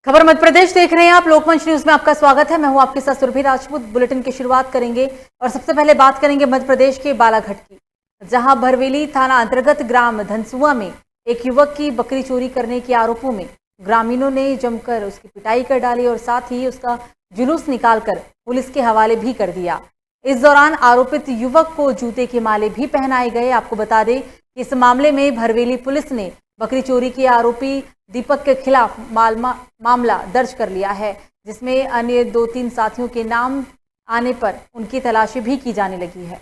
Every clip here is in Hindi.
खबर मध्य प्रदेश देख रहे हैं आप। लोकमंच न्यूज में आपका स्वागत है। मैं हूं आपके साथ सुरभि राजपूत। बुलेटिन की शुरुआत करेंगे और सबसे पहले बात करेंगे मध्य प्रदेश के बालाघाट की, जहां भरवेली थाना अंतर्गत ग्राम धनसुआ में एक युवक की बकरी चोरी करने के आरोपों में ग्रामीणों ने जमकर उसकी पिटाई कर डाली और साथ ही उसका जुलूस निकालकर पुलिस के हवाले भी कर दिया। इस दौरान आरोपित युवक को जूते के माले भी पहनाए गए। आपको बता दें कि इस मामले में भरवेली पुलिस ने बकरी चोरी के आरोपी दीपक के खिलाफ मामला दर्ज कर लिया है, जिसमें अन्य 2-3 साथियों के नाम आने पर उनकी तलाशी भी की जाने लगी है।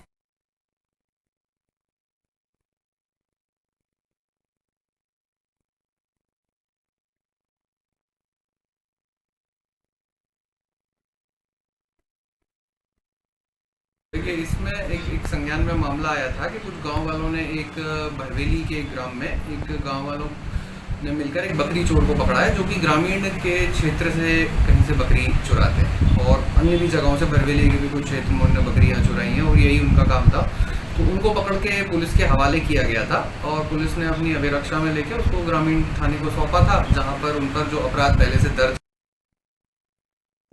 देखिए, इसमें एक संज्ञान में मामला आया था कि कुछ गांव वालों ने एक भरवेली के ग्राम में एक गांव वालों ने मिलकर एक बकरी चोर को पकड़ा है, जो कि ग्रामीण के क्षेत्र से कहीं से बकरी चुराते हैं और अन्य भी जगहों से भरवेली के भी कुछ क्षेत्र में उन्होंने बकरियां चुराई हैं और यही उनका काम था। तो उनको पकड़ के पुलिस के हवाले किया गया था और पुलिस ने अपनी अभिरक्षा में लेकर उसको ग्रामीण थाने को सौंपा था, जहाँ पर उन पर जो अपराध पहले से दर्ज।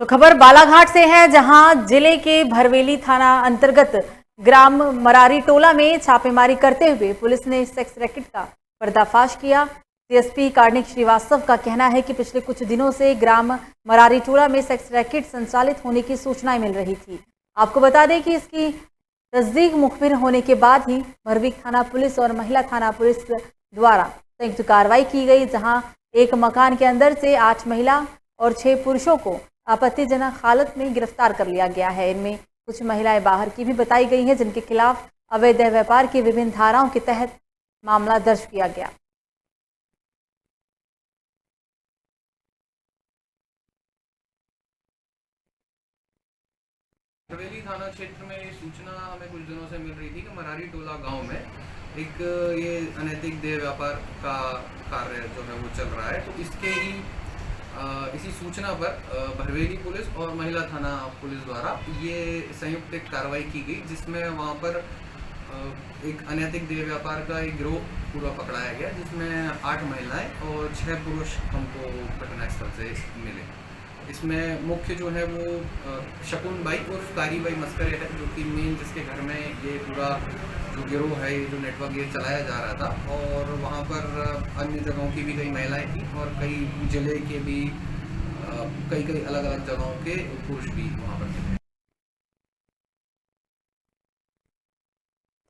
तो खबर बालाघाट से है, जहां जिले के भरवेली थाना अंतर्गत ग्राम मरारी टोला में छापेमारी करते हुए पुलिस ने सेक्स रैकेट का पर्दाफाश किया। सीएसपी कार्णिक श्रीवास्तव का कहना है कि पिछले कुछ दिनों से ग्राम मरारी टोला में सेक्स रैकेट संचालित होने की सूचनाएं मिल रही थी। आपको बता दें कि इसकी तस्दीक मुखबिर होने के बाद ही भरवेली थाना पुलिस और महिला थाना पुलिस द्वारा संयुक्त कार्रवाई की गई, जहां एक मकान के अंदर से 8 महिला और 6 पुरुषों को आपत्तिजनक हालत में गिरफ्तार कर लिया गया है। इनमें कुछ महिलाएं बाहर की भी बताई गई हैं, जिनके खिलाफ अवैध व्यापार की विभिन्न धाराओं के तहत मामला दर्ज किया गया। भरवेली थाना क्षेत्र में सूचना हमें कुछ दिनों से मिल रही थी कि मरारी टोला गांव में एक ये अनैतिक देह व्यापार का कार्य जो है वो चल रहा है। तो इसी सूचना पर भरवेली पुलिस और महिला थाना पुलिस द्वारा ये संयुक्त एक कार्रवाई की गई, जिसमें वहाँ पर एक अनैतिक देह व्यापार का एक गिरोह पूरा पकड़ाया गया, जिसमें 8 महिलाएं और 6 पुरुष हमको घटनास्थल से मिले। इसमें मुख्य जो है वो शकुन भाई उर्फ कारी भाई मस्करे है, जो कि मेन जिसके घर में ये पूरा जो गिरोह है, ये जो नेटवर्क ये चलाया जा रहा था। और वहाँ पर अन्य जगहों की भी कई महिलाएं थी और कई जिले के भी कई अलग अलग जगहों के पुरुष भी वहाँ पर थे।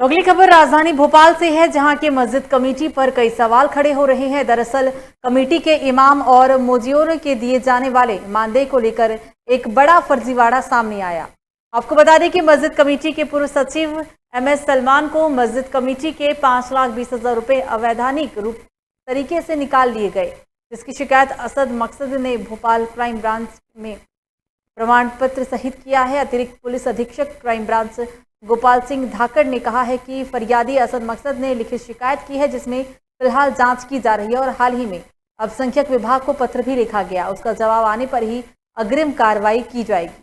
अगली खबर राजधानी भोपाल से है, जहां की मस्जिद कमेटी पर कई सवाल खड़े हो रहे हैं। दरअसल कमेटी के इमाम और मुअज्जिनों के दिए जाने वाले मानदेय को लेकर एक बड़ा फर्जीवाड़ा सामने आया। आपको बता दें कि मस्जिद कमेटी के पूर्व सचिव MS सलमान को मस्जिद कमेटी के 5,20,000 रुपये अवैधानिक रूप तरीके से निकाल लिए गए, जिसकी शिकायत असद मकसद ने भोपाल क्राइम ब्रांच में प्रमाण पत्र सहित किया है। अतिरिक्त पुलिस अधीक्षक क्राइम ब्रांच गोपाल सिंह धाकड़ ने कहा है कि फरियादी असद मकसद ने लिखित शिकायत की है, जिसमें फिलहाल जांच की जा रही है और हाल ही में अल्पसंख्यक विभाग को पत्र भी लिखा गया। उसका जवाब आने पर ही अग्रिम कार्रवाई की जाएगी।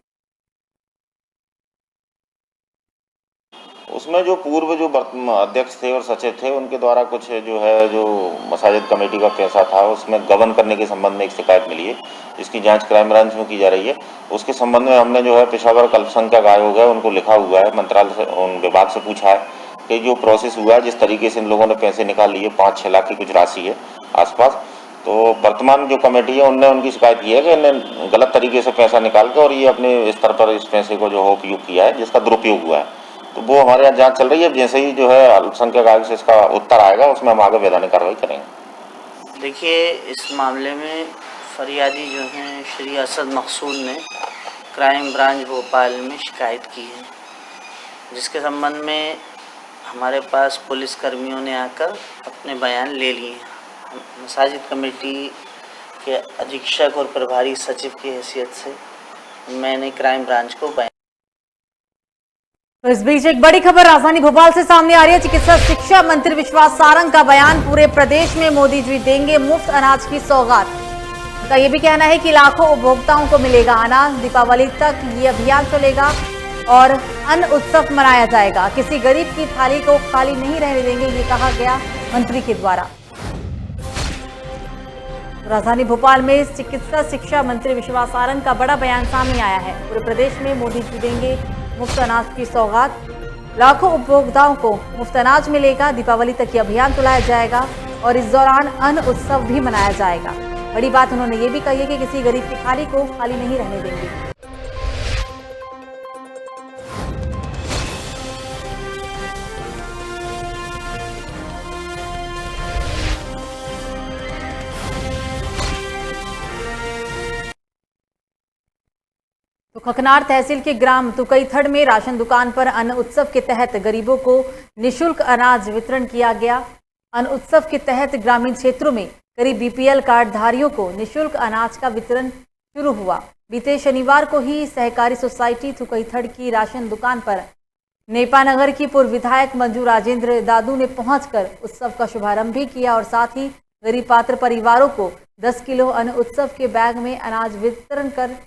उसमें जो पूर्व जो अध्यक्ष थे और सचिव थे, उनके द्वारा कुछ जो है जो मसाजिद कमेटी का पैसा था उसमें गबन करने के संबंध में एक शिकायत मिली है, जिसकी जांच क्राइम ब्रांच में की जा रही है। उसके संबंध में हमने जो है पेशावर अल्पसंख्यक आयोग है उनको लिखा हुआ है, मंत्रालय से उन विभाग से पूछा है कि जो प्रोसेस हुआ है, जिस तरीके से इन लोगों ने पैसे निकाल लिए, 5-6 लाख की कुछ राशि है आसपास, तो वर्तमान जो कमेटी है उनने उनकी शिकायत की है कि इन्होंने गलत तरीके से पैसा निकाल के और ये अपने स्तर पर इस पैसे को जो है उपयोग किया है, जिसका दुरुपयोग हुआ है। तो वो हमारे यहाँ जांच चल रही है। जैसे ही जो है अल्पसंख्यक आयोग से इसका उत्तर आएगा, उसमें हम आगे वैधानिक कार्रवाई करेंगे। देखिए, इस मामले में फरियादी जो हैं श्री असद मकसूद ने क्राइम ब्रांच भोपाल में शिकायत की है, जिसके संबंध में हमारे पास पुलिस कर्मियों ने आकर अपने बयान ले लिए हैं। मसाजिद कमेटी के अधीक्षक और प्रभारी सचिव की हैसियत से मैंने क्राइम ब्रांच को बयान। तो इस बीच एक बड़ी खबर राजधानी भोपाल से सामने आ रही है। चिकित्सा शिक्षा मंत्री विश्वास सारंग का बयान, पूरे प्रदेश में मोदी जी देंगे मुफ्त अनाज की सौगात। उनका यह भी कहना है कि लाखों उपभोक्ताओं को मिलेगा अनाज। दीपावली तक ये अभियान चलेगा और अन्न उत्सव मनाया जाएगा। किसी गरीब की थाली को खाली नहीं रहने देंगे, ये कहा गया मंत्री के द्वारा। राजधानी भोपाल में चिकित्सा शिक्षा मंत्री विश्वास सारंग का बड़ा बयान सामने आया है। पूरे प्रदेश में मोदी जी देंगे मुफ्त अनाज की सौगात, लाखों उपभोक्ताओं को मुफ्त अनाज मिलेगा। दीपावली तक ये अभियान चलाया जाएगा और इस दौरान अन्न उत्सव भी मनाया जाएगा। बड़ी बात उन्होंने ये भी कही है कि किसी गरीब की थाली को खाली नहीं रहने देंगे। तो खकनार तहसील के ग्राम तुकईथड़ में राशन दुकान पर अन्न उत्सव के तहत गरीबों को निःशुल्क अनाज वितरण किया गया। अन्न उत्सव के तहत ग्रामीण क्षेत्रों में करीब बीपीएल कार्डधारियों को निःशुल्क अनाज का वितरण शुरू हुआ। बीते शनिवार को ही सहकारी सोसाइटी तुकईथड़ की राशन दुकान पर नेपानगर की पूर्व विधायक मंजू राजेंद्र दादू ने पहुंचकर उत्सव का शुभारंभ भी किया और साथ ही गरीब पात्र परिवारों को 10 किलो अन्न उत्सव के बैग में अनाज वितरण कर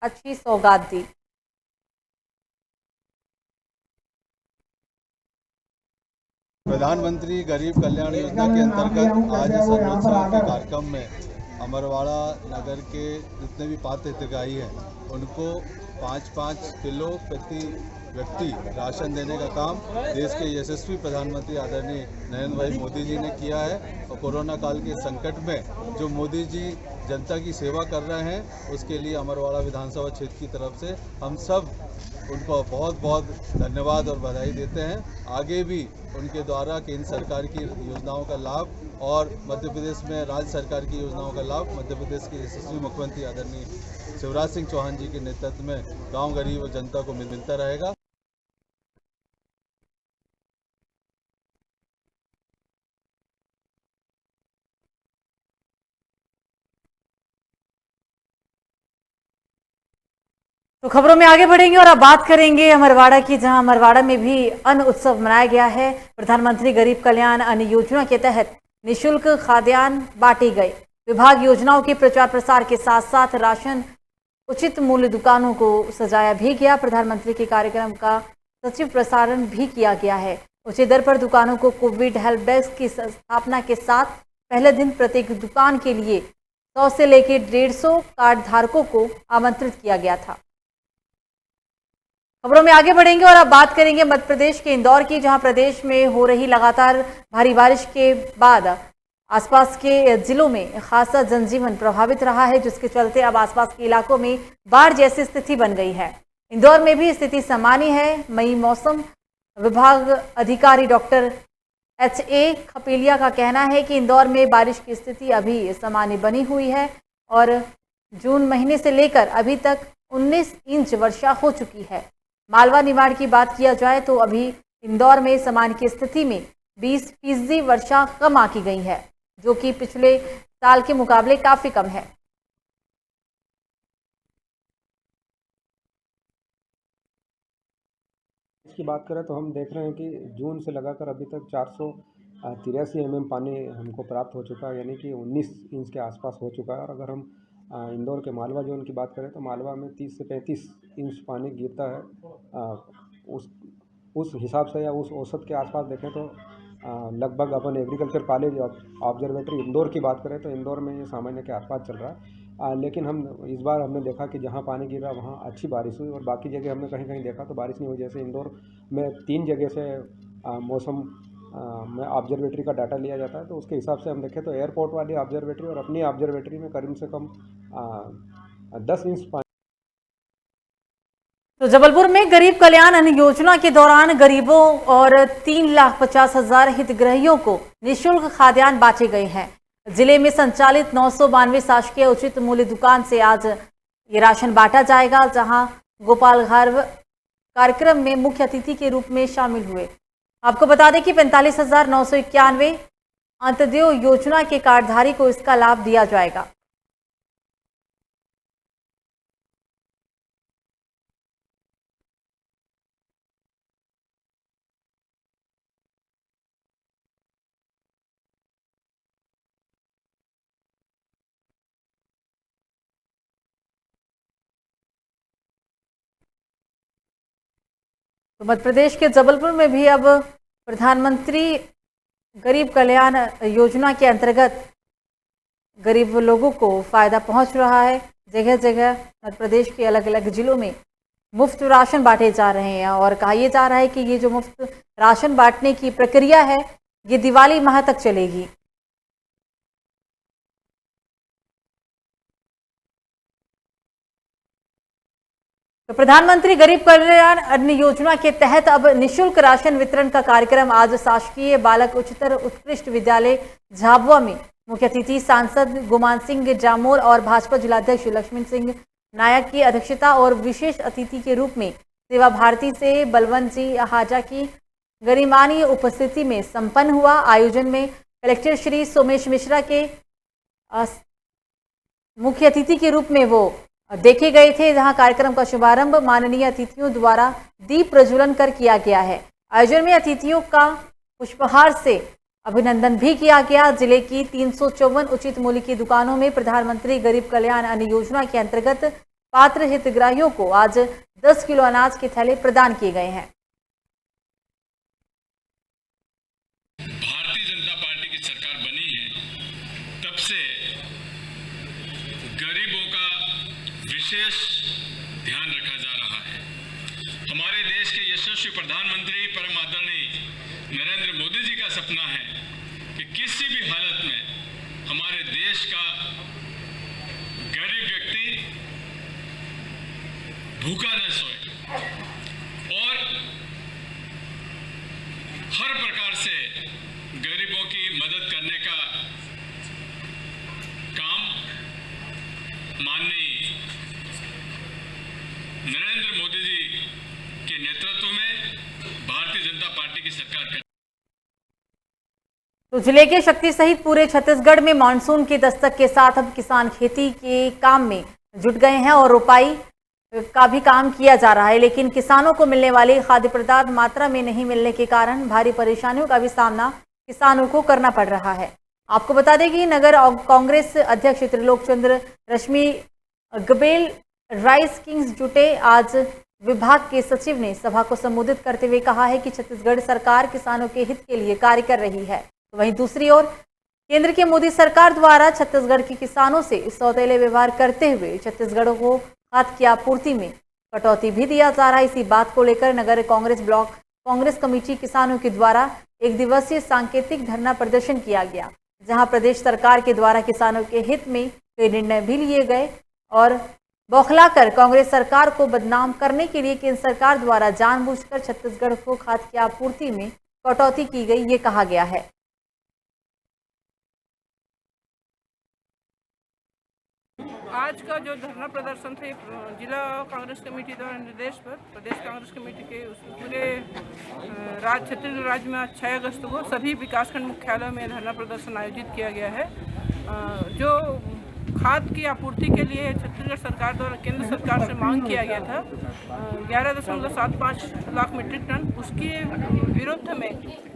अच्छी सौगात दी। प्रधानमंत्री गरीब कल्याण योजना के अंतर्गत आज इस अन्नोत्सव के कार्यक्रम में अमरवाड़ा नगर के जितने भी पात्र हितग्राही हैं उनको 5-5 किलो प्रति व्यक्ति राशन देने का काम देश के यशस्वी प्रधानमंत्री आदरणीय नरेंद्र भाई मोदी जी ने किया है। और कोरोना काल के संकट में जो मोदी जी जनता की सेवा कर रहे हैं उसके लिए अमरवाड़ा विधानसभा क्षेत्र की तरफ से हम सब उनको बहुत बहुत धन्यवाद और बधाई देते हैं। आगे भी उनके द्वारा केंद्र सरकार की योजनाओं का लाभ और मध्य प्रदेश में राज्य सरकार की योजनाओं का लाभ मध्य प्रदेश के यशस्वी मुख्यमंत्री आदरणीय शिवराज सिंह चौहान जी के नेतृत्व में गांव गरीब और जनता को मिलता रहेगा। तो खबरों में आगे बढ़ेंगे और अब बात करेंगे अमरवाड़ा की, जहां अमरवाड़ा में भी अन्न उत्सव मनाया गया है। प्रधानमंत्री गरीब कल्याण अन्न योजना के तहत निःशुल्क खाद्यान्न बांटे गए। विभाग योजनाओं के प्रचार प्रसार के साथ साथ राशन उचित मूल्य दुकानों को सजाया भी गया। प्रधानमंत्री के कार्यक्रम का सचिव प्रसारण भी किया गया है। उचित दर पर दुकानों को कोविड हेल्प डेस्क की स्थापना के साथ पहले दिन प्रत्येक दुकान के लिए 100 से लेकर 150 कार्ड धारकों को आमंत्रित किया गया था। खबरों में आगे बढ़ेंगे और अब बात करेंगे मध्य प्रदेश के इंदौर की, जहां प्रदेश में हो रही लगातार भारी बारिश के बाद आसपास के जिलों में खासा जनजीवन प्रभावित रहा है, जिसके चलते अब आसपास के इलाकों में बाढ़ जैसी स्थिति बन गई है। इंदौर में भी स्थिति सामान्य है। मई मौसम विभाग अधिकारी डॉक्टर HA खपेलिया का कहना है कि इंदौर में बारिश की स्थिति अभी सामान्य बनी हुई है और जून महीने से लेकर अभी तक 19 इंच वर्षा हो चुकी है। मालवा निमाड़ की बात किया जाए तो अभी इंदौर में सामान्य की स्थिति में 20% वर्षा कम आंकी गई है, जो कि पिछले साल के मुकाबले काफी कम है। इसकी बात करें तो हम देख रहे हैं कि जून से लगाकर अभी तक 483 mm पानी हमको प्राप्त हो चुका है, यानी कि 19 इंच के आसपास हो चुका है। और अगर हम इंदौर के मालवा जोन की बात करें तो मालवा में 30 से 35 इंच पानी गिरता है। उस हिसाब से या उस औसत के आसपास देखें तो लगभग अपन एग्रीकल्चर कॉलेज ऑब्जर्वेटरी इंदौर की बात करें तो इंदौर में ये सामान्य के आसपास चल रहा है। लेकिन हम इस बार हमने देखा कि जहाँ पानी गिरा वहाँ अच्छी बारिश हुई और बाकी जगह हमने कहीं कहीं देखा तो बारिश नहीं हुई। जैसे इंदौर में 3 जगह से मौसम में ऑब्जर्वेटरी का डाटा लिया जाता है, तो उसके हिसाब से हम देखें तो एयरपोर्ट वाली ऑब्जर्वेटरी और अपनी ऑब्जर्वेटरी में कम से कम 10 इंच पानी। तो जबलपुर में गरीब कल्याण अन्न योजना के दौरान गरीबों और 3,50,000 हितग्राहियों को निःशुल्क खाद्यान्न बांटे गए हैं। जिले में संचालित 992 शासकीय उचित मूल्य दुकान से आज ये राशन बांटा जाएगा, जहां गोपाल भार्गव कार्यक्रम में मुख्य अतिथि के रूप में शामिल हुए। आपको बता दें कि 45,991 अंत्योदय योजना के कार्डधारी को इसका लाभ दिया जाएगा। तो मध्य प्रदेश के जबलपुर में भी अब प्रधानमंत्री गरीब कल्याण योजना के अंतर्गत गरीब लोगों को फायदा पहुंच रहा है। जगह जगह मध्य प्रदेश के अलग अलग जिलों में मुफ्त राशन बांटे जा रहे हैं और कहा यह जा रहा है कि ये जो मुफ्त राशन बांटने की प्रक्रिया है ये दिवाली माह तक चलेगी। तो प्रधानमंत्री गरीब कल्याण अन्न योजना के तहत अब निशुल्क राशन वितरण का कार्यक्रम आज शासकीय बालक उच्चतर उत्कृष्ट विद्यालय झाबुआ में मुख्य अतिथि सांसद गुमान सिंह जामोर और भाजपा जिलाध्यक्ष लक्ष्मण सिंह नायक की अध्यक्षता और विशेष अतिथि के रूप में सेवा भारती से बलवंत जी हाजा की गरिमानी उपस्थिति में संपन्न हुआ। आयोजन में कलेक्टर श्री सोमेश मिश्रा के मुख्य अतिथि के रूप में वो देखे गए थे, जहां कार्यक्रम का शुभारंभ माननीय अतिथियों द्वारा दीप प्रज्वलन कर किया गया है। आयोजन में अतिथियों का पुष्पहार से अभिनंदन भी किया गया। जिले की 354 उचित मूल्य की दुकानों में प्रधानमंत्री गरीब कल्याण अन्न योजना के अंतर्गत पात्र हितग्राहियों को आज 10 किलो अनाज के थैले प्रदान किए गए हैं। भारतीय जनता पार्टी की सरकार बनी है तब से गरीबों का विशेष ध्यान रखा जा रहा है। हमारे देश के यशस्वी प्रधानमंत्री परम आदरणीय नरेंद्र मोदी जी का सपना है कि किसी भी हालत में हमारे देश का गरीब व्यक्ति भूखा न सोए और हर प्रकार से गरीबों की मदद करने का काम माननीय नरेंद्र मोदी जी के नेतृत्व में भारतीय जनता पार्टी की सरकार कर। तो जिले के शक्ति सहित पूरे छत्तीसगढ़ में मानसून की दस्तक के साथ अब किसान खेती के काम में जुट गए हैं और रोपाई का भी काम किया जा रहा है, लेकिन किसानों को मिलने वाले खाद्य पदार्थ मात्रा में नहीं मिलने के कारण भारी परेशानियों का भी सामना किसानों को करना पड़ रहा है। आपको बता दें कि नगर कांग्रेस अध्यक्ष त्रिलोक चंद्र रश्मि गबेल राइस किंग्स जुटे। आज विभाग के सचिव ने सभा को संबोधित करते हुए कहा है कि छत्तीसगढ़ सरकार किसानों के हित के लिए कार्य कर रही है। वहीं दूसरी ओर केंद्र की मोदी सरकार द्वारा छत्तीसगढ़ के किसानों से सौतेले व्यवहार करते हुए छत्तीसगढ़ को खाद की आपूर्ति में कटौती भी दिया जा रहा है। इसी बात को लेकर नगर कांग्रेस ब्लॉक कांग्रेस कमेटी किसानों के द्वारा एक दिवसीय सांकेतिक धरना प्रदर्शन किया गया, जहां प्रदेश सरकार के द्वारा किसानों के हित में कई निर्णय भी लिए गए और बौखलाकर कांग्रेस सरकार को बदनाम करने के लिए केंद्र सरकार द्वारा जानबूझकर छत्तीसगढ़ को खाद की आपूर्ति में कटौती की गई, ये कहा गया है। आज का जो धरना प्रदर्शन थे जिला कांग्रेस कमेटी द्वारा निर्देश पर प्रदेश कांग्रेस कमेटी के पूरे छत्तीसगढ़ राज्य में 6 अगस्त को सभी विकासखंड मुख्यालयों में धरना प्रदर्शन आयोजित किया गया है। जो खाद की आपूर्ति के लिए छत्तीसगढ़ सरकार द्वारा केंद्र सरकार से मांग किया गया था 11.75 लाख मीट्रिक टन, उसके विरुद्ध में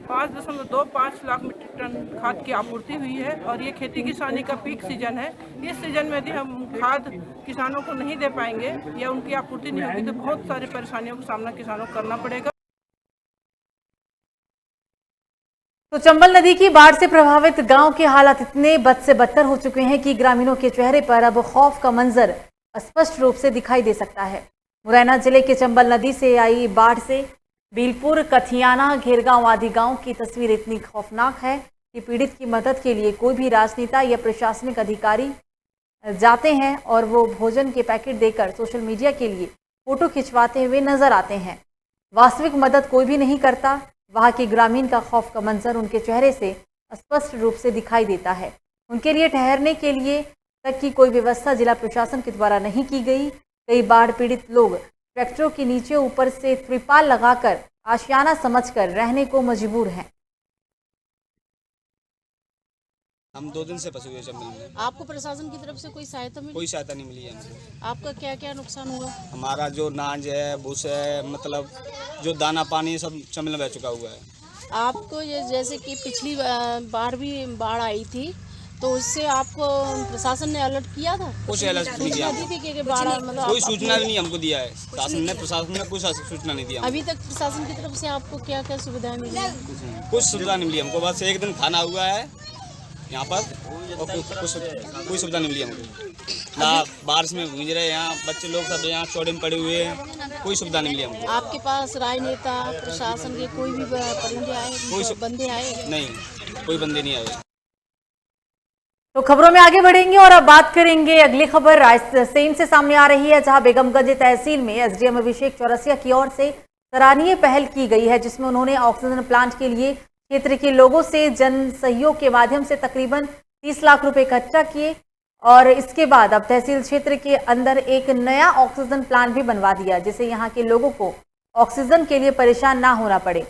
5.25 लाख मीट्रिक टन खाद की आपूर्ति हुई है और ये खेती किसानी का पीक सीजन है। इस सीजन में यदि हम खाद किसानों को नहीं दे पाएंगे या उनकी आपूर्ति नहीं होगी तो बहुत सारी परेशानियों का सामना किसानों को करना पड़ेगा। तो चंबल नदी की बाढ़ से प्रभावित गांव के हालात इतने बद से बदतर हो चुके हैं कि ग्रामीणों के चेहरे पर अब खौफ का मंजर स्पष्ट रूप से दिखाई दे सकता है। मुरैना जिले के चंबल नदी से आई बाढ़ से बीलपुर, कथियाना, घेरगांव आदि गांव की तस्वीर इतनी खौफनाक है कि पीड़ित की मदद के लिए कोई भी राजनेता या प्रशासनिक अधिकारी जाते हैं और वो भोजन के पैकेट देकर सोशल मीडिया के लिए फोटो खिंचवाते हुए नजर आते हैं। वास्तविक मदद कोई भी नहीं करता। वहां के ग्रामीण का खौफ का मंजर उनके चेहरे से स्पष्ट रूप से दिखाई देता है। उनके लिए ठहरने के लिए तक की कोई व्यवस्था जिला प्रशासन के द्वारा नहीं की गई। कई बाढ़ पीड़ित लोग ट्रैक्टरों के नीचे ऊपर से त्रिपाल लगाकर आशियाना समझकर रहने को मजबूर हैं। हम 2 दिन से फंसे हुए चंबल में। आपको प्रशासन की तरफ से कोई सहायता मिली? कोई सहायता नहीं मिली है हमको। आपका क्या क्या नुकसान हुआ? हमारा जो नाज है, भूस है, मतलब जो दाना पानी सब चंबल में बह चुका हुआ है। आपको ये जैसे कि पिछली बार भी बाढ़ आई थी तो उससे आपको प्रशासन ने अलर्ट किया था? कुछ अलर्ट नहीं किया, मतलब कोई सूचना नहीं हमको दिया है शासन ने, प्रशासन ने कुछ सूचना नहीं दिया। अभी तक प्रशासन की तरफ से आपको क्या क्या सुविधाएं मिली? कुछ सुविधा नहीं मिली हमको। बस एक दिन खाना हुआ है, यहाँ पर, और कोई सुविधा नहीं मिली हमको। ना बारिश में भीज रहे, यहाँ बच्चे लोग सब यहाँ चौड़े में पड़े हुए हैं, कोई सुविधा नहीं मिली हमको। आपके पास राजनेता प्रशासन के कोई भी परिंदे आए, बंदे आए? नहीं, कोई बंदे नहीं आए। तो खबरों में आगे बढ़ेंगे और अब बात करेंगे अगली खबर रायसेन से सामने आ रही है, जहां बेगमगंज तहसील में एसडीएम अभिषेक चौरसिया की ओर से सराहनीय पहल की गई है, जिसमें उन्होंने ऑक्सीजन प्लांट के लिए क्षेत्र के लोगों से जन सहयोग के माध्यम से तकरीबन 30 लाख रुपए इकट्ठा किए और इसके बाद अब तहसील क्षेत्र के अंदर एक नया ऑक्सीजन प्लांट भी बनवा दिया, जिससे यहाँ के लोगों को ऑक्सीजन के लिए परेशान ना होना पड़े।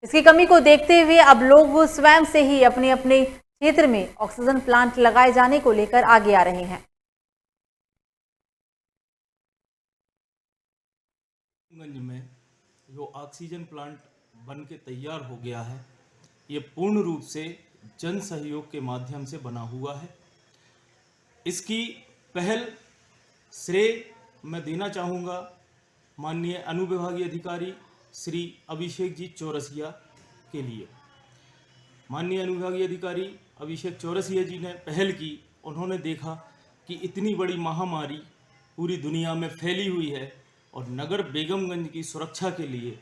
इसकी कमी को देखते हुए अब लोग स्वयं से ही अपने अपने क्षेत्र में ऑक्सीजन प्लांट लगाए जाने को लेकर आगे आ रहे हैं। गंज में जो ऑक्सीजन प्लांट बन के तैयार हो गया है, ये पूर्ण रूप से जन सहयोग के माध्यम से बना हुआ है। इसकी पहल श्रेय मैं देना चाहूँगा माननीय अनुविभागीय अधिकारी श्री अभिषेक जी चौरसिया के लिए। माननीय अनुविभागीय अधिकारी अभिषेक चौरसिया जी ने पहल की। उन्होंने देखा कि इतनी बड़ी महामारी पूरी दुनिया में फैली हुई है और नगर बेगमगंज की सुरक्षा के लिए,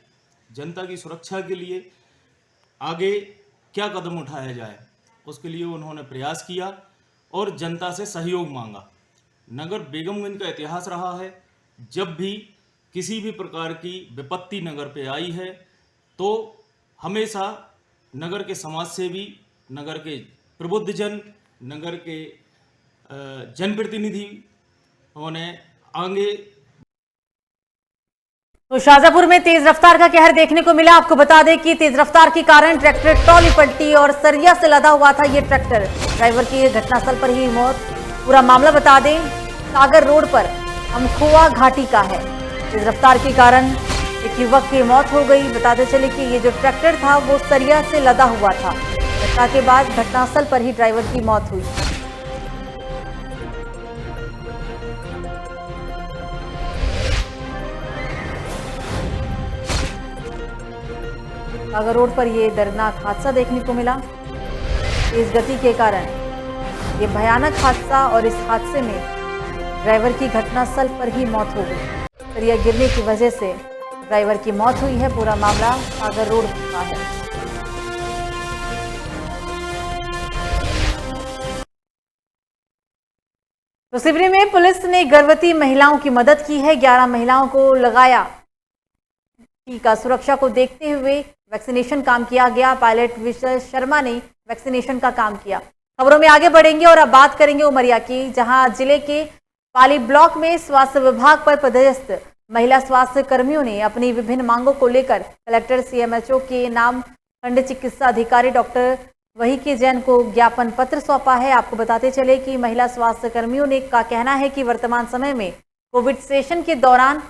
जनता की सुरक्षा के लिए आगे क्या कदम उठाया जाए, उसके लिए उन्होंने प्रयास किया और जनता से सहयोग मांगा। नगर बेगमगंज का इतिहास रहा है, जब भी किसी भी प्रकार की विपत्ति नगर पे आई है तो हमेशा नगर के समाज सेवी, नगर के प्रबुद्धजन, नगर के जनप्रतिनिधि उन्हें आगे। तो शाहजहांपुर में तेज रफ्तार का कहर देखने को मिला। आपको बता दें कि तेज रफ्तार के कारण ट्रैक्टर ट्रॉली पलटी और सरिया से लदा हुआ था ये ट्रैक्टर। ड्राइवर की घटनास्थल पर ही मौत। पूरा मामला बता दें सागर रोड पर अमखोआ घाटी का है। तेज रफ्तार के कारण एक युवक की मौत हो गई। बताते चले कि ये जो ट्रैक्टर था वो सरिया से लदा हुआ था। घटना के बाद घटनास्थल पर ही ड्राइवर की मौत हुई। सागर रोड पर यह दर्दनाक हादसा देखने को मिला। तेज गति के कारण ये भयानक हादसा और इस हादसे में ड्राइवर की घटनास्थल पर ही मौत हो गई। सरिया गिरने की वजह से ड्राइवर की मौत हुई है। पूरा मामला सागर रोड का है। तो सिवनी में पुलिस ने गर्भवती महिलाओं की मदद की है। 11 महिलाओं को लगाया टीका। सुरक्षा को देखते हुए वैक्सीनेशन काम किया गया। पायलट विजय शर्मा ने वैक्सीनेशन का काम किया। खबरों में आगे बढ़ेंगे और अब बात करेंगे उमरिया की, जहां जिले के पाली ब्लॉक में स्वास्थ्य विभाग पर पदस्थ महिला स्वास्थ्य कर्मियों ने अपनी विभिन्न मांगों को लेकर कलेक्टर सीएमएचओ के नाम खंड चिकित्सा अधिकारी डॉक्टर वही के जैन को ज्ञापन पत्र सौंपा है। आपको बताते चले कि महिला स्वास्थ्य कर्मियों ने का कहना है कि वर्तमान समय में कोविड सेशन के दौरान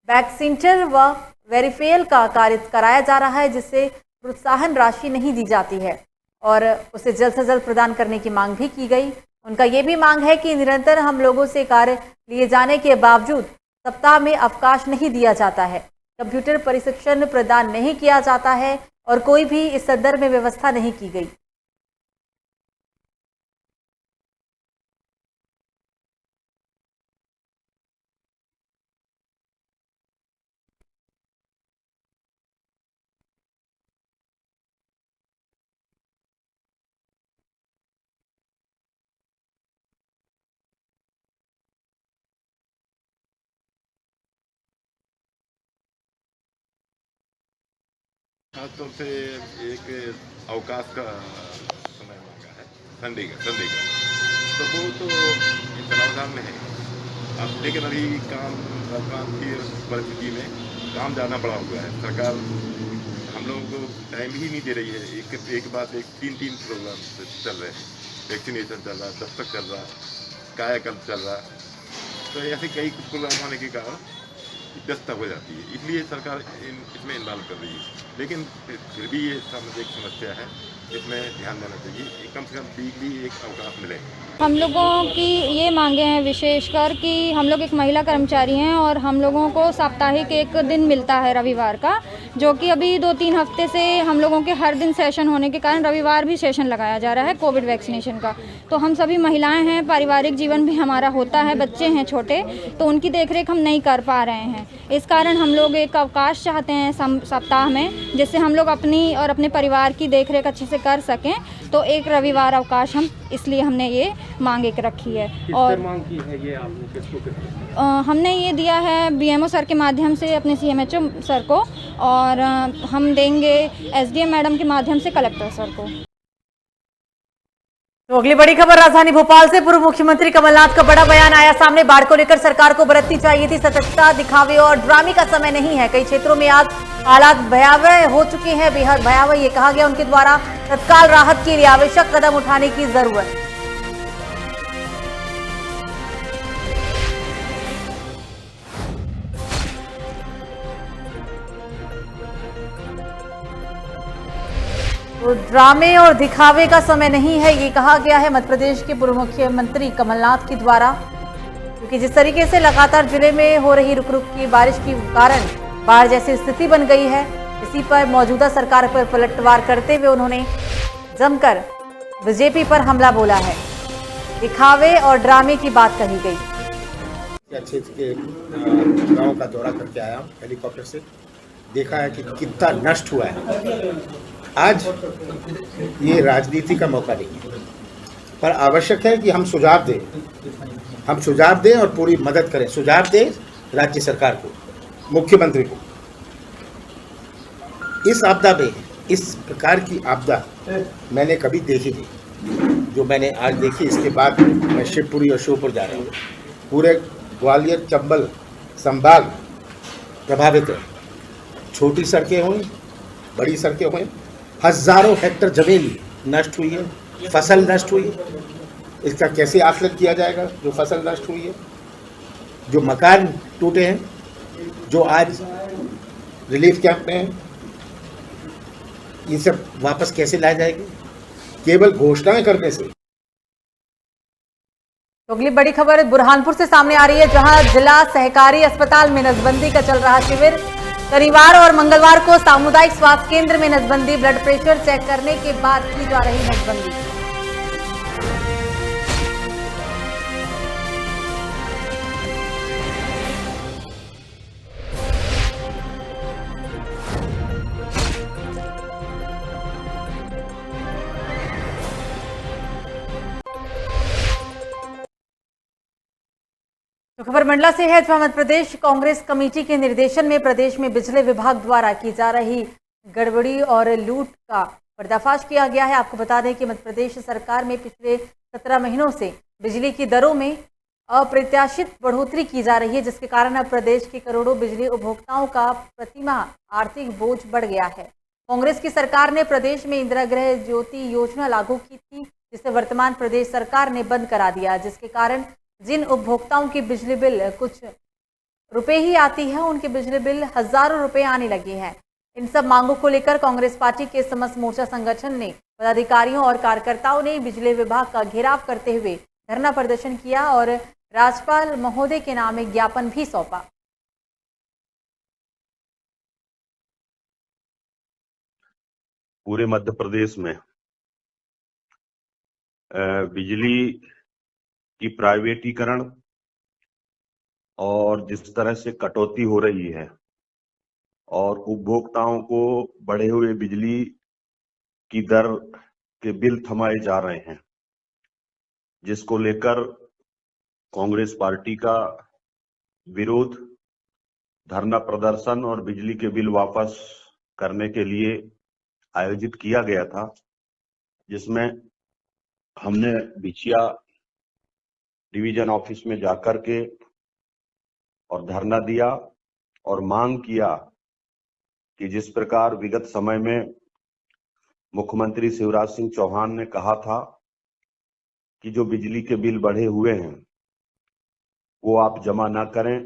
वैक्सीनेटर व वेरीफेयल का कार्य कराया जा रहा है, जिससे प्रोत्साहन राशि नहीं दी जाती है और उसे जल्द से जल्द प्रदान करने की मांग भी की गई। उनका ये भी मांग है कि निरंतर हम लोगों से कार्य लिए जाने के बावजूद सप्ताह में अवकाश नहीं दिया जाता है, कंप्यूटर प्रशिक्षण प्रदान नहीं किया जाता है और कोई भी इस संदर्भ में व्यवस्था नहीं की गई। खासतौर से एक अवकाश का समय मांगा है, संडे का तो वो तो प्रावधान में है अब, लेकिन अभी काम की परिस्थिति में काम ज़्यादा बढ़ा हुआ है। सरकार हम लोगों को टाइम ही नहीं दे रही है। एक बाद एक तीन प्रोग्राम चल रहे हैं, वैक्सीनेशन चल रहा, दस्तक चल रहा, कायाकल्प चल रहा, तो ऐसे कई प्रोग्राम होने के कारण व्यस्तता हो जाती है, इसलिए सरकार इसमें इन्वॉल्व कर रही है। लेकिन फिर भी ये सामाजिक समस्या है, इसमें ध्यान देना चाहिए। कम से कम वीकली एक अवकाश मिले। हम लोगों की ये मांगे हैं विशेषकर कि हम लोग एक महिला कर्मचारी हैं और हम लोगों को साप्ताहिक एक दिन मिलता है रविवार का, जो कि अभी 2-3 हफ्ते से हम लोगों के हर दिन सेशन होने के कारण रविवार भी सेशन लगाया जा रहा है कोविड वैक्सीनेशन का। तो हम सभी महिलाएं हैं, पारिवारिक जीवन भी हमारा होता है, बच्चे हैं छोटे, तो उनकी देखरेख हम नहीं कर पा रहे हैं। इस कारण हम लोग एक अवकाश चाहते हैं सप्ताह में, जिससे हम लोग अपनी और अपने परिवार की देखरेख अच्छे से कर सकें। तो एक रविवार अवकाश इसलिए हमने ये मांग एक रखी है। और मांग की है ये आपने किसको हमने ये दिया है बीएमओ सर के माध्यम से अपने सीएमएचओ सर को, और हम देंगे एसडीएम मैडम के माध्यम से कलेक्टर सर को। तो अगली बड़ी खबर राजधानी भोपाल से पूर्व मुख्यमंत्री कमलनाथ का बड़ा बयान आया सामने। बाढ़ को लेकर सरकार को बरतनी चाहिए थी सतर्कता, दिखावे और ड्रामे का समय नहीं है। कई क्षेत्रों में आज हालात भयावह हो चुके हैं, बेहद भयावह ये कहा गया उनके द्वारा। तत्काल राहत के लिए आवश्यक कदम उठाने की जरूरत। तो ड्रामे और दिखावे का समय नहीं है, ये कहा गया है मध्य प्रदेश के पूर्व मुख्यमंत्री कमलनाथ के द्वारा। क्योंकि जिस तरीके से लगातार जिले में हो रही रुक रुक की बारिश के कारण बाढ़ जैसी स्थिति बन गई है, इसी पर मौजूदा सरकार पर पलटवार करते हुए उन्होंने जमकर बीजेपी पर हमला बोला है। दिखावे और ड्रामे की बात कही गई। क्षेत्र के गांव का दौरा करके आया हूं हेलीकॉप्टर से, देखा है कि कितना नष्ट हुआ है। आज ये राजनीति का मौका नहीं है, पर आवश्यक है कि हम सुझाव दें और पूरी मदद करें। सुझाव दें राज्य सरकार को, मुख्यमंत्री को। इस आपदा में, इस प्रकार की आपदा मैंने कभी देखी नहीं जो मैंने आज देखी। इसके बाद मैं शिवपुरी और श्योपुर जा रहा हूँ। पूरे ग्वालियर चंबल संभाग प्रभावित है। छोटी सड़कें हुई, बड़ी सड़कें हुई, हजारों हेक्टर जमीन नष्ट हुई है, फसल नष्ट हुई। इसका कैसे आकलन किया जाएगा? जो फसल नष्ट हुई है, जो मकान टूटे हैं, जो आज रिलीफ कैंप में हैं, ये सब वापस कैसे लाए जाएंगे? केवल घोषणाएं करने से। तो अगली बड़ी खबर बुरहानपुर से सामने आ रही है, जहां जिला सहकारी अस्पताल में नसबंदी का चल रहा शिविर। शनिवार और मंगलवार को सामुदायिक स्वास्थ्य केंद्र में नसबंदी, ब्लड प्रेशर चेक करने के बाद की जा रही नसबंदी। तो खबर मंडला से है, जहां मध्य प्रदेश कांग्रेस कमेटी के निर्देशन में प्रदेश में बिजली विभाग द्वारा की जा रही गड़बड़ी और लूट का पर्दाफाश किया गया है। आपको बता दें कि मध्य प्रदेश सरकार में पिछले 17 महीनों से बिजली की दरों में अप्रत्याशित बढ़ोतरी की जा रही है, जिसके कारण अब प्रदेश के करोड़ों बिजली उपभोक्ताओं का प्रतिमाह आर्थिक बोझ बढ़ गया है। कांग्रेस की सरकार ने प्रदेश में इंदिरा गृह ज्योति योजना लागू की थी, जिसे वर्तमान प्रदेश सरकार ने बंद करा दिया, जिसके कारण जिन उपभोक्ताओं की बिजली बिल कुछ रुपए ही आती है, उनके बिजली बिल हजारों रुपए आने लगे हैं। इन सब मांगों को लेकर कांग्रेस पार्टी के समस्त मोर्चा संगठन ने पदाधिकारियों और कार्यकर्ताओं ने बिजली विभाग का घेराव करते हुए धरना प्रदर्शन किया और राज्यपाल महोदय के नाम एक ज्ञापन भी सौंपा। पूरे मध्य प्रदेश में बिजली की प्राइवेटीकरण और जिस तरह से कटौती हो रही है और उपभोक्ताओं को बढ़े हुए बिजली की दर के बिल थमाए जा रहे हैं, जिसको लेकर कांग्रेस पार्टी का विरोध, धरना प्रदर्शन और बिजली के बिल वापस करने के लिए आयोजित किया गया था, जिसमें हमने बिछिया डिवीजन ऑफिस में जाकर के और धरना दिया और मांग किया कि जिस प्रकार विगत समय में मुख्यमंत्री शिवराज सिंह चौहान ने कहा था कि जो बिजली के बिल बढ़े हुए हैं वो आप जमा ना करें।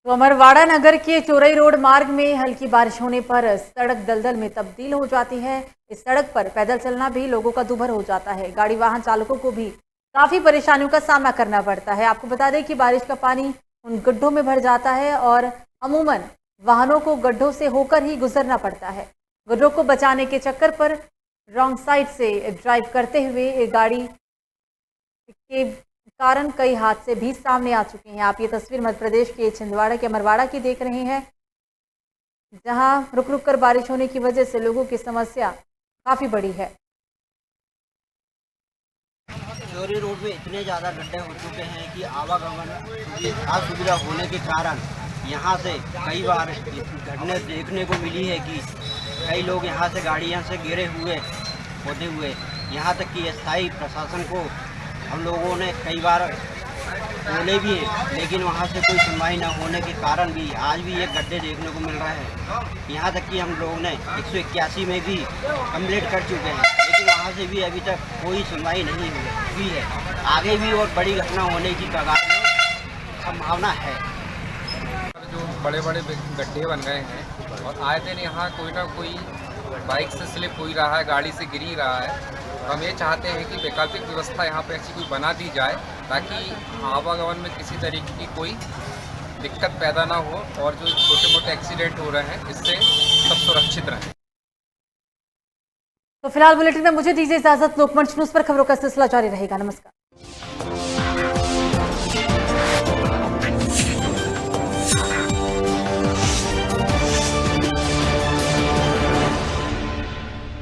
तो अमरवाड़ा नगर के चोरई रोड मार्ग में हल्की बारिश होने पर सड़क दलदल में तब्दील हो जाती है। इस सड़क पर पैदल चलना भी लोगों का दुभर हो जाता है। गाड़ी वाहन चालकों को भी काफी परेशानियों का सामना करना पड़ता है। आपको बता दें कि बारिश का पानी उन गड्ढों में भर जाता है और अमूमन वाहनों को गड्ढों से होकर ही गुजरना पड़ता है। गड्ढों को बचाने के चक्कर पर रॉन्ग साइड से ड्राइव करते हुए गाड़ी के कारण कई हादसे भी सामने आ चुके हैं। आप ये तस्वीर मध्य प्रदेश के छिंदवाड़ा के अमरवाड़ा की देख रहे हैं, जहां रुक रुक कर बारिश होने की वजह से लोगों की समस्या काफी बड़ी है। चोरी रोड में इतने ज़्यादा गड्ढे हो चुके हैं कि आवागमन असुविधा होने के कारण यहाँ से कई बार घटना देखने को मिली है कि कई लोग यहाँ से गाड़ियाँ से गिरे हुए होते हुए, यहाँ तक कि स्थायी प्रशासन को हम लोगों ने कई बार बोले भी हैं, लेकिन वहाँ से कोई सुनवाई न होने के कारण भी आज भी ये गड्ढे देखने को मिल रहे हैं। यहाँ तक कि हम लोगों ने 181 में भी कंप्लीट कर चुके हैं, लेकिन वहाँ से भी अभी तक कोई सुनवाई नहीं हुई है। आगे भी और बड़ी घटना होने की कगार में संभावना है। जो बड़े बड़े गड्ढे बन गए हैं और आए दिन यहाँ कोई ना कोई बाइक से स्लिप हो ही रहा है, गाड़ी से गिर ही रहा है। तो हम ये चाहते हैं कि वैकल्पिक व्यवस्था यहाँ पे ऐसी कोई बना दी जाए ताकि आवागमन में किसी तरीके की कोई दिक्कत पैदा ना हो और जो छोटे मोटे एक्सीडेंट हो रहे हैं इससे सब सुरक्षित रहें। तो फिलहाल बुलेटिन में मुझे दीजिए इजाजत। लोकमंच न्यूज़ पर खबरों का सिलसिला जारी रहेगा। नमस्कार।